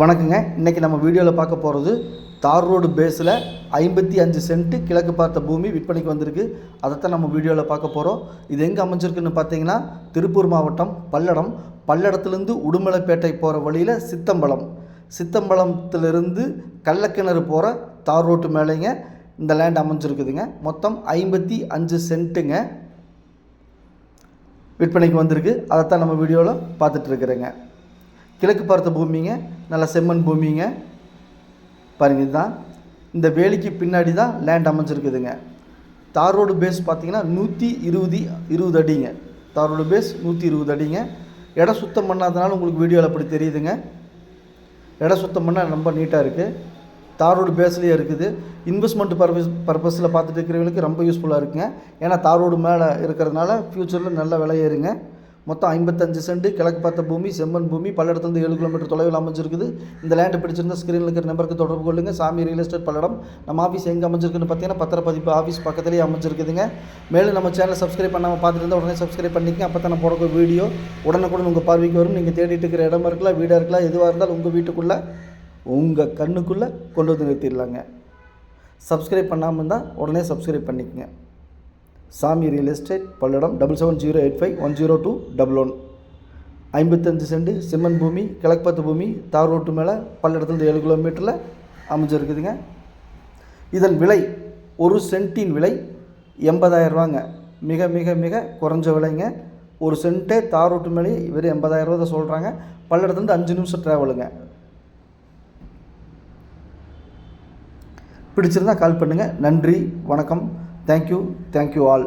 வணக்கங்க. இன்றைக்கி நம்ம வீடியோவில் பார்க்க போகிறது தார் ரோடு பேஸில் 55 சென்ட்டு கிழக்கு பார்த்த பூமி விற்பனைக்கு வந்திருக்கு. அதைத்தான் நம்ம வீடியோவில் பார்க்க போகிறோம். இது எங்கே அமைஞ்சிருக்குன்னு பார்த்தீங்கன்னா திருப்பூர் மாவட்டம் பல்லடம். பல்லடத்துலேருந்து உடுமலைப்பேட்டை போகிற வழியில் சித்தம்பலத்திலிருந்து கள்ளக்கிணறு போகிற தார் ரோட்டு மேலேங்க இந்த லேண்ட் அமைஞ்சிருக்குதுங்க. மொத்தம் 55 சென்ட்டுங்க விற்பனைக்கு வந்திருக்கு. அதைத்தான் நம்ம வீடியோவில் பார்த்துட்ருக்குறேங்க. கிழக்கு பார்த்த பூமிங்க, நல்ல செம்மண் பூமிங்க. பாருங்க, இதுதான் இந்த பின்னாடி தான் லேண்ட் அமைஞ்சிருக்குதுங்க. தார் ரோடு பேஸ் பார்த்திங்கன்னா 120 அடிங்க. தார் ரோடு பேஸ் 120 அடிங்க. இடம் சுத்தம் பண்ணாதனால உங்களுக்கு வீடியோவில் அப்படி தெரியுதுங்க. இடம் சுத்தம் பண்ணால் ரொம்ப நீட்டாக இருக்குது. தார் ரோடு பேஸ்லேயே இருக்குது. இன்வெஸ்ட்மெண்ட் பர்பஸில் பார்த்துட்டு இருக்கிறவங்களுக்கு ரொம்ப யூஸ்ஃபுல்லாக இருக்குங்க. ஏன்னா தார் ரோடு மேலே இருக்கிறதுனால ஃப்யூச்சரில் நல்ல விலை ஏறுங்க. மொத்தம் 55 சென்ட் கிழக்கு பார்த்த பூமி, செம்மண் பூமி. பல்லடத்துலேருந்து 7 கிலோமீட்டர் தொலைவில் அமைஞ்சிருக்குது. இந்த லேண்டு பிடிச்சிருந்தால் ஸ்க்ரீனில் இருக்கிற நம்பருக்கு தொடர்பு கொள்ளுங்கள். சாமி ரியல் எஸ்டேட் பல்லடம். நம்ம ஆஃபீஸ் எங்கே அமைஞ்சிருக்குன்னு பார்த்தீங்கன்னா பத்திரப்பதிப்பு ஆஃபீஸ் பக்கத்துலேயே அமைஞ்சிருக்குதுங்க. மேலும் நம்ம சேனலை சப்ஸ்கிரைப் பண்ணாமல் பார்த்துட்டு இருந்தால் உடனே சப்ஸ்கிரைப் பண்ணிக்கங்க. அப்போ தான் நான் போடுற வீடியோ உடனுக்குடன் உங்கள் பார்வைக்கு வரும். நீங்கள் தேடிட்டு இருக்கிற இடமா இருக்கலாம், வீடாக இருக்கலாம், எதுவாக இருந்தாலும் உங்கள் வீட்டுக்குள்ளே உங்கள் கண்ணுக்குள்ளே கொண்டு வந்து நிறுத்திடலாங்க. சப்ஸ்கிரைப் பண்ணாமல் இருந்தால் உடனே சப்ஸ்கிரைப் பண்ணிக்கங்க. சாமி ரியல் எஸ்டேட் பல்லடம் 7708510211. 55 சென்ட் செம்மண் பூமி, கிழக்கு பார்த்த பூமி, தார் ரோட்டு மேலே பல்லடத்துலேருந்து 7 கிலோமீட்டரில் அமைஞ்சிருக்குதுங்க. இதன் விலை, ஒரு சென்ட்டின் விலை 80,000 ரூபாங்க. மிக மிக மிக குறைஞ்ச விலைங்க. ஒரு சென்ட்டே தார் ரோட்டு மேலே வெறும் 80,000 ரூபா தான் சொல்கிறாங்க. பல்லடத்துலேருந்து 5 நிமிஷம் ட்ராவலுங்க. பிடிச்சிருந்தால் கால் பண்ணுங்கள். நன்றி, வணக்கம். Thank you all.